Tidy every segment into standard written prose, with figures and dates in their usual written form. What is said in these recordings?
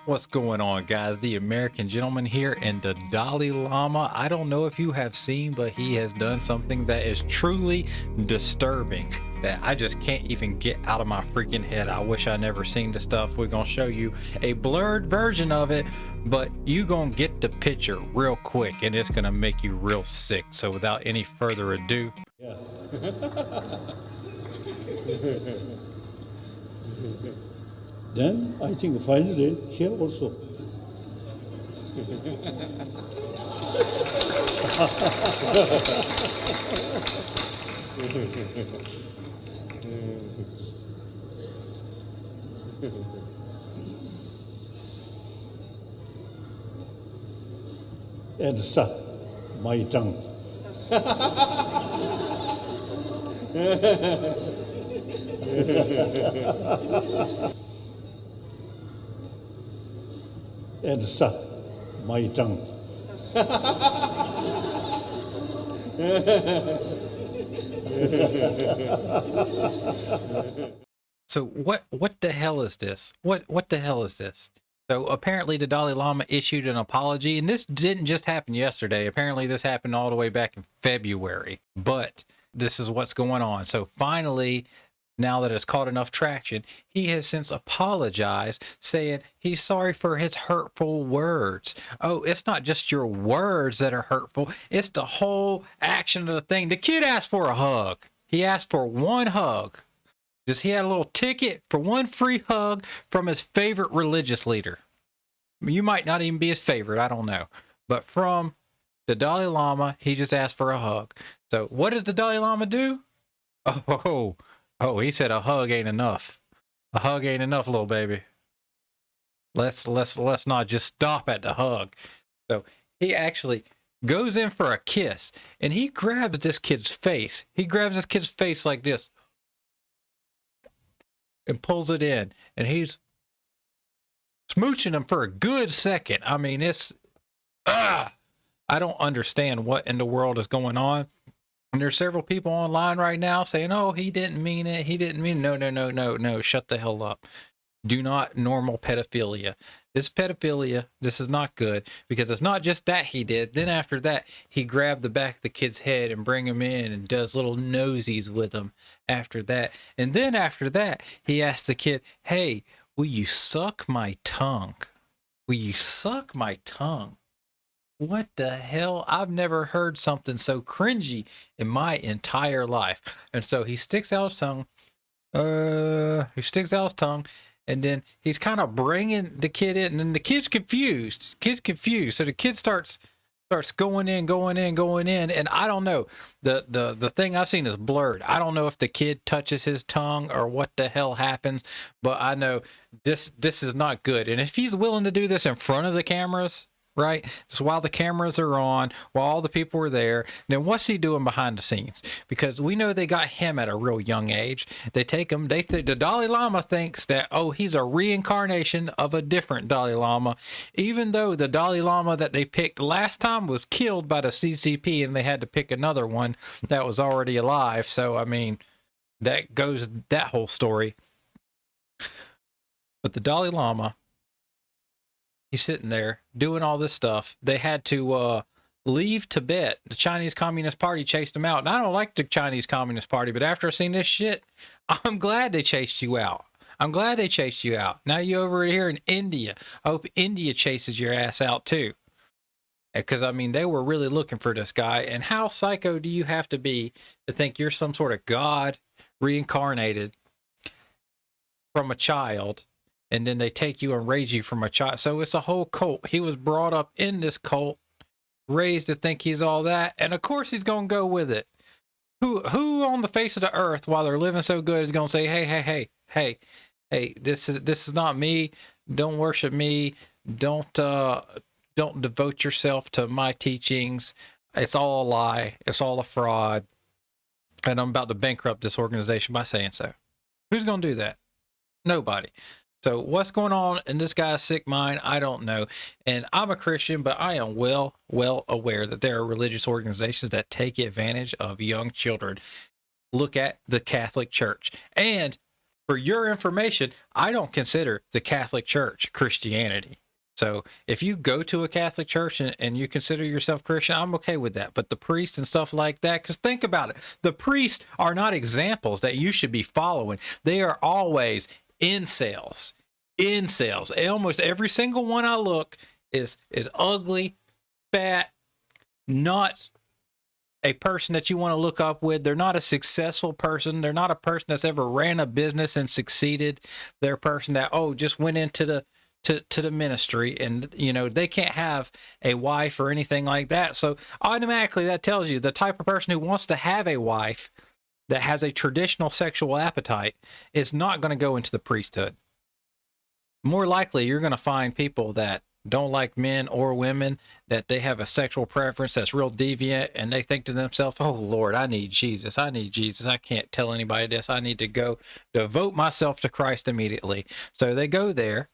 What's going on, guys? The American Gentleman here, and the Dalai Lama. I don't know if you have seen, but he has done something that is truly disturbing that I just can't even get out of my freaking head. I wish I never seen the stuff. We're gonna show you a blurred version of it, but you gonna get the picture real quick, and it's gonna make you real sick. So without any further ado, Yeah. Then I think finally here also. And suck my tongue. And suck my tongue. so what the hell is this? What the hell is this? So apparently the Dalai Lama issued an apology, and this didn't just happen yesterday. Apparently this happened all the way back in February. But this is what's going on. So finally, now that it's caught enough traction, he has since apologized, saying he's sorry for his hurtful words. Oh, it's not just your words that are hurtful. It's the whole action of the thing. The kid asked for a hug. He asked for one hug. Just he had a little ticket for one free hug from his favorite religious leader. You might not even be his favorite, I don't know. But from the Dalai Lama, he just asked for a hug. So what does the Dalai Lama do? Oh, he said a hug ain't enough. A hug ain't enough, little baby. Let's not just stop at the hug. So he actually goes in for a kiss, and he grabs this kid's face. He grabs this kid's face like this and pulls it in, and he's smooching him for a good second. I mean, I don't understand what in the world is going on. And there's several people online right now saying, oh, he didn't mean it. He didn't mean it. No. Shut the hell up. Do not normal pedophilia. This pedophilia, this is not good, because it's not just that he did. Then after that, he grabbed the back of the kid's head and bring him in and does little nosies with him after that. And then after that, he asked the kid, hey, will you suck my tongue? Will you suck my tongue? What the hell? I've never heard something so cringy in my entire life. And so he sticks out his tongue. And then he's kind of bringing the kid in, and then the kid's confused. So the kid starts going in, and I don't know. The thing I've seen is blurred. I don't know if the kid touches his tongue or what the hell happens, but I know this is not good. And if he's willing to do this in front of the cameras, right? So while the cameras are on, while all the people are there, then what's he doing behind the scenes? Because we know they got him at a real young age. They take him, the Dalai Lama thinks that, oh, he's a reincarnation of a different Dalai Lama, even though the Dalai Lama that they picked last time was killed by the CCP, and they had to pick another one that was already alive. So, I mean, that goes that whole story. But the Dalai Lama, he's sitting there doing all this stuff. They had to leave Tibet. The Chinese Communist Party chased them out. And I don't like the Chinese Communist Party, but after I've seen this shit, I'm glad they chased you out. Now you're over here in India. I hope India chases your ass out too. Because, I mean, they were really looking for this guy. And how psycho do you have to be to think you're some sort of god reincarnated from a child, and then they take you and raise you from a child? So it's a whole cult. He was brought up in this cult, raised to think he's all that, and of course he's going to go with it. Who on the face of the earth, while they're living so good, is going to say, hey, this is not me. Don't worship me. Don't devote yourself to my teachings. It's all a lie. It's all a fraud. And I'm about to bankrupt this organization by saying so. Who's going to do that? Nobody. So what's going on in this guy's sick mind, I don't know. And I'm a Christian, but I am well aware that there are religious organizations that take advantage of young children. Look at the Catholic Church. And for your information, I don't consider the Catholic Church Christianity. So if you go to a Catholic church and you consider yourself Christian, I'm okay with that. But the priests and stuff like that, because think about it. The priests are not examples that you should be following. They are always incels. Incels. Almost every single one I look is ugly, fat, not a person that you want to look up with. They're not a successful person. They're not a person that's ever ran a business and succeeded. They're a person that, just went into the ministry, and they can't have a wife or anything like that. So automatically that tells you the type of person who wants to have a wife that has a traditional sexual appetite is not going to go into the priesthood. More likely you're going to find people that don't like men or women, that they have a sexual preference that's real deviant, and they think to themselves, oh Lord, I need Jesus. I can't tell anybody this. I need to go devote myself to Christ immediately. So they go there.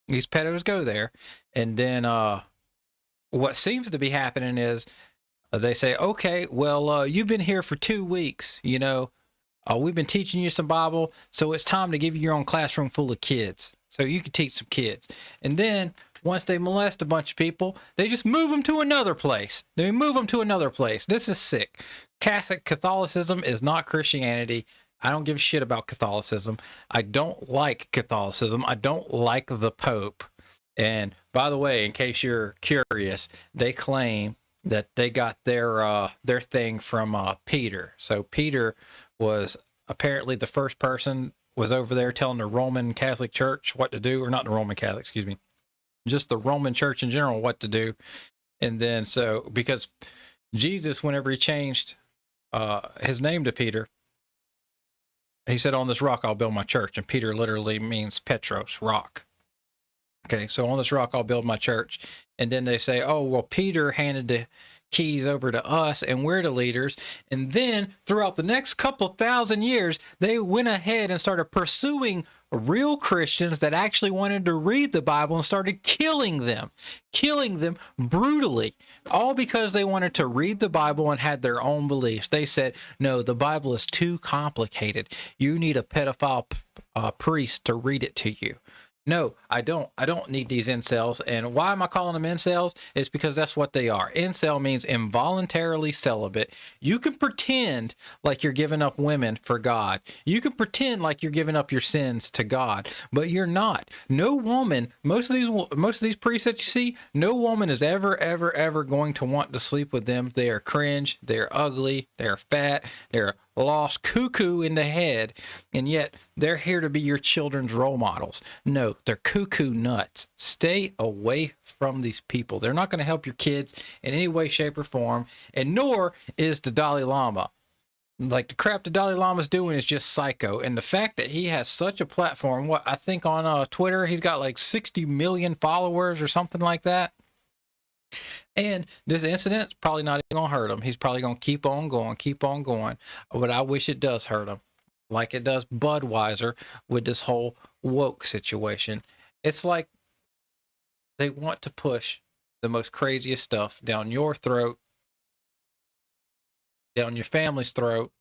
These pedos go there, and then what seems to be happening is they say, okay, well, you've been here for 2 weeks, we've been teaching you some Bible, so it's time to give you your own classroom full of kids, so you can teach some kids. And then once they molest a bunch of people, they just move them to another place. This is sick. Catholicism is not Christianity. I don't give a shit about Catholicism. I don't like Catholicism. I don't like the Pope. And by the way, in case you're curious, they claim that they got their thing from Peter. So Peter was apparently the first person, was over there telling the Roman Catholic Church what to do, or not the Roman Catholic, excuse me, just the Roman Church in general what to do. And then so because Jesus, whenever he changed his name to Peter, he said, on this rock, I'll build my church. And Peter literally means Petros, rock. Okay, so on this rock, I'll build my church. And then they say, oh, well, Peter handed the keys over to us, and we're the leaders. And then throughout the next couple thousand years, they went ahead and started pursuing real Christians that actually wanted to read the Bible and started killing them brutally, all because they wanted to read the Bible and had their own beliefs. They said, no, the Bible is too complicated. You need a pedophile priest to read it to you. No, I don't need these incels. And why am I calling them incels? It's because that's what they are. Incel means involuntarily celibate. You can pretend like you're giving up women for God. You can pretend like you're giving up your sins to God, but you're not. No woman, most of these priests that you see, no woman is ever going to want to sleep with them. They are cringe, they're ugly, they're fat, they're lost cuckoo in the head, and yet they're here to be your children's role models. No, they're cuckoo nuts. Stay away from these people. They're not going to help your kids in any way, shape, or form, and nor is the Dalai Lama. Like, the crap the Dalai Lama's doing is just psycho, and the fact that he has such a platform, what I think on Twitter, he's got like 60 million followers or something like that. And this incident's probably not even going to hurt him. He's probably going to keep on going. But I wish it does hurt him, like it does Budweiser with this whole woke situation. It's like they want to push the most craziest stuff down your throat, down your family's throat.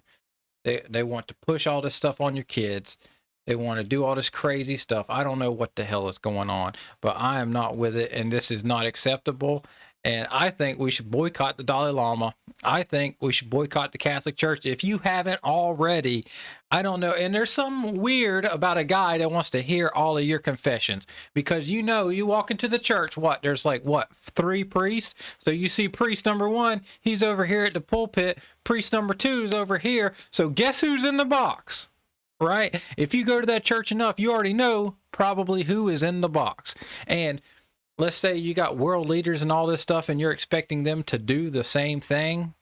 They want to push all this stuff on your kids. They want to do all this crazy stuff. I don't know what the hell is going on, but I am not with it, and this is not acceptable. And I think we should boycott the Dalai Lama. I think we should boycott the Catholic Church. If you haven't already, I don't know. And there's something weird about a guy that wants to hear all of your confessions, because you walk into the church, there's 3 priests. So you see priest number 1, he's over here at the pulpit. Priest number 2 is over here. So guess who's in the box, right? If you go to that church enough, you already know probably who is in the box. And let's say you got world leaders and all this stuff, and you're expecting them to do the same thing,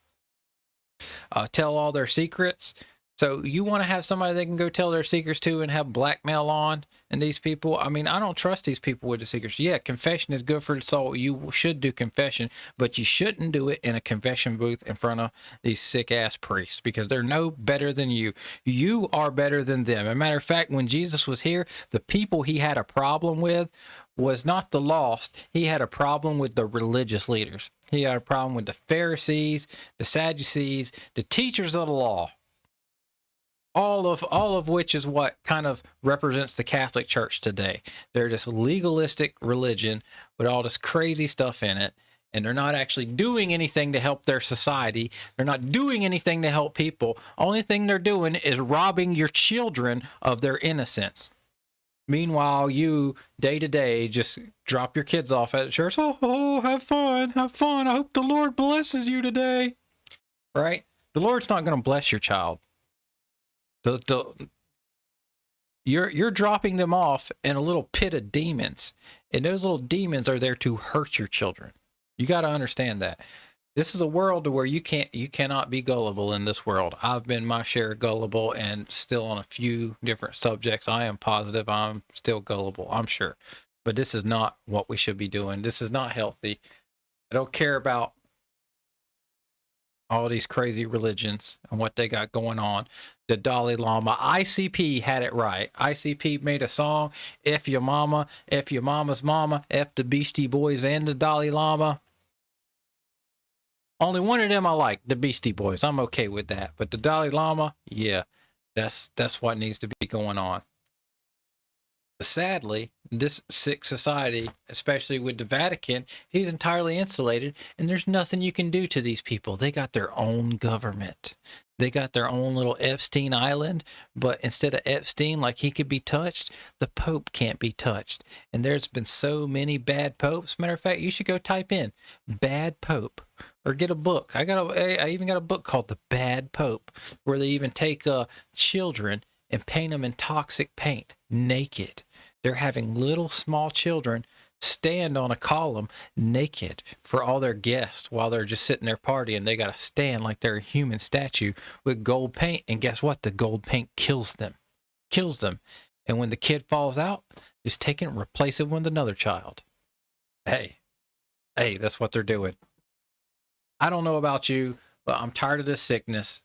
tell all their secrets. So you want to have somebody they can go tell their secrets to and have blackmail on, and these people, I mean, I don't trust these people with the secrets. Yeah, confession is good for the soul. You should do confession, but you shouldn't do it in a confession booth in front of these sick-ass priests, because they're no better than you. You are better than them. As a matter of fact, when Jesus was here, the people he had a problem with was not the lost. He had a problem with the religious leaders. He had a problem with the Pharisees, the Sadducees, the teachers of the law. all of which is what kind of represents the Catholic Church today. They're this legalistic religion with all this crazy stuff in it, and they're not actually doing anything to help their society. They're not doing anything to help people. Only thing they're doing is robbing your children of their innocence. Meanwhile, you day to day just drop your kids off at church. Oh, have fun, have fun. I hope the Lord blesses you today. Right? The Lord's not going to bless your child. You're dropping them off in a little pit of demons, and those little demons are there to hurt your children. You got to understand that. This is a world where you cannot be gullible in this world. I've been my share gullible, and still on a few different subjects, I am positive I'm still gullible, I'm sure. But this is not what we should be doing. This is not healthy. I don't care about all these crazy religions and what they got going on. The Dolly Lhama, ICP had it right. ICP made a song, F your mama, F your mama's mama, F the Beastie Boys and the Dolly Lhama. Only one of them I like, the Beastie Boys. I'm okay with that. But the Dalai Lama, yeah, that's what needs to be going on. But sadly, this sick society, especially with the Vatican, he's entirely insulated, and there's nothing you can do to these people. They got their own government. They got their own little Epstein Island, but instead of Epstein, like he could be touched, the Pope can't be touched. And there's been so many bad popes. Matter of fact, you should go type in bad Pope. Or get a book. I even got a book called The Bad Pope, where they even take children and paint them in toxic paint, naked. They're having little small children stand on a column naked for all their guests while they're just sitting there partying. They got to stand like they're a human statue with gold paint. And guess what? The gold paint kills them. And when the kid falls out, just take it and replace it with another child. Hey, that's what they're doing. I don't know about you, but I'm tired of this sickness.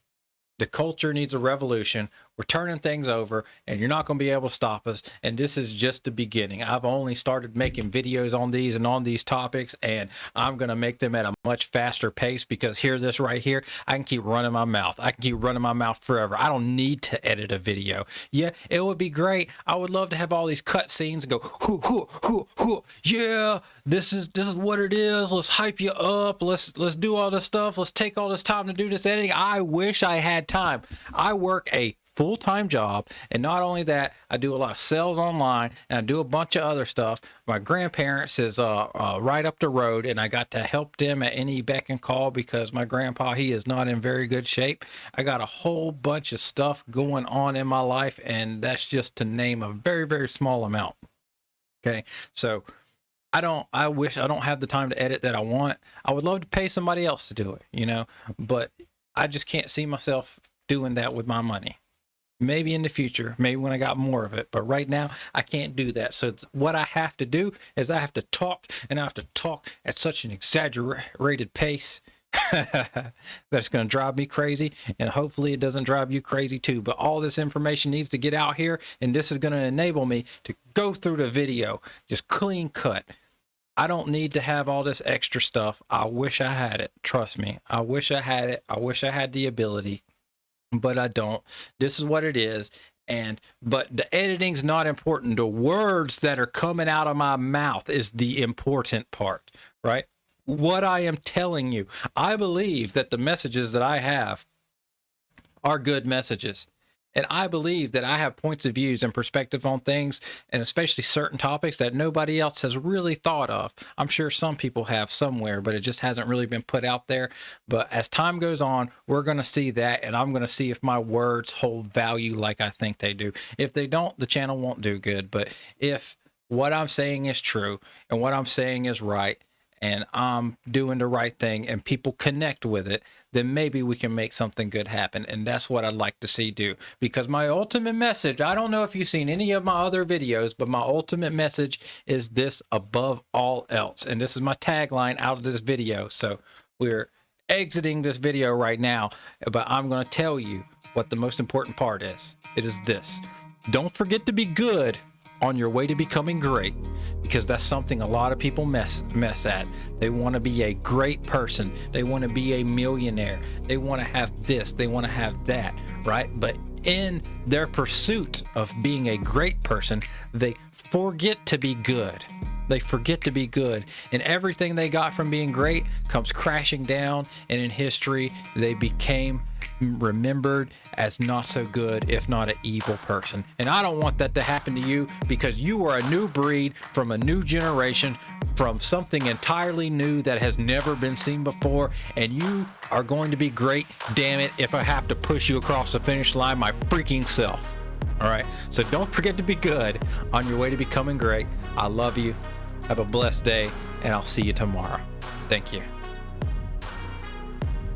The culture needs a revolution. We're turning things over, and you're not going to be able to stop us. And this is just the beginning. I've only started making videos on these and on these topics, and I'm going to make them at a much faster pace because this right here, I can keep running my mouth. I can keep running my mouth forever. I don't need to edit a video. Yeah, it would be great. I would love to have all these cut scenes and go, hoo, hoo, hoo, hoo. Yeah, this is what it is. Let's hype you up. Let's do all this stuff. Let's take all this time to do this editing. I wish I had time. I work a full-time job, and not only that, I do a lot of sales online, and I do a bunch of other stuff. My grandparents is right up the road, and I got to help them at any beck and call because my grandpa, he is not in very good shape. I got a whole bunch of stuff going on in my life, and that's just to name a very, very small amount. Okay, so I wish I don't have the time to edit that I want. I would love to pay somebody else to do it, but I just can't see myself doing that with my money. Maybe in the future, maybe when I got more of it, but right now I can't do that. So what I have to do is I have to talk, and I have to talk at such an exaggerated pace that's going to drive me crazy, and hopefully it doesn't drive you crazy too. But all this information needs to get out here, and this is going to enable me to go through the video just clean cut. I don't need to have all this extra stuff. I wish I had it. Trust me. I wish I had it. I wish I had the ability. But I don't. This is what it is. But the editing's not important. The words that are coming out of my mouth is the important part, right? What I am telling you. I believe that the messages that I have are good messages. And I believe that I have points of views and perspective on things, and especially certain topics that nobody else has really thought of. I'm sure some people have somewhere, but it just hasn't really been put out there. But as time goes on, we're going to see that, and I'm going to see if my words hold value like I think they do. If they don't, the channel won't do good. But if what I'm saying is true and what I'm saying is right, and I'm doing the right thing and people connect with it, then maybe we can make something good happen. And that's what I'd like to see do. Because my ultimate message, I don't know if you've seen any of my other videos, but my ultimate message is this: above all else. And this is my tagline out of this video. So we're exiting this video right now, but I'm going to tell you what the most important part is. It is this: don't forget to be good on your way to becoming great, because that's something a lot of people mess at. They want to be a great person. They want to be a millionaire. They want to have this. They want to have that, right? But in their pursuit of being a great person, they forget to be good. They forget to be good, and everything they got from being great comes crashing down, and in history they became remembered as not so good, if not an evil person. And I don't want that to happen to you, because you are a new breed from a new generation, from something entirely new that has never been seen before, and you are going to be great, damn it, if I have to push you across the finish line my freaking self. All right, so don't forget to be good on your way to becoming great. I love you. Have a blessed day, and I'll see you tomorrow. Thank you.